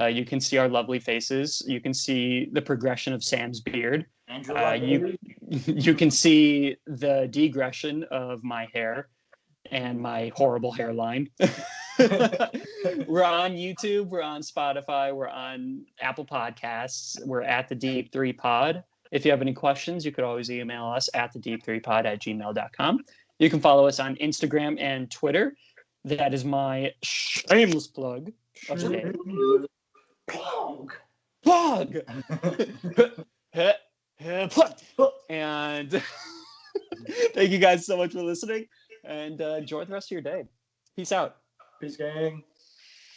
You can see our lovely faces. You can see the progression of Sam's beard. You can see the degression of my hair and my horrible hairline. We're on YouTube, we're on Spotify, we're on Apple Podcasts, we're at the Deep 3 Pod. If you have any questions, you could always email us at the deep3pod@gmail.com. You can follow us on Instagram and Twitter. That is my shameless plug of the day. Plug. And thank you guys so much for listening, and enjoy the rest of your day. Peace out. Peace, gang.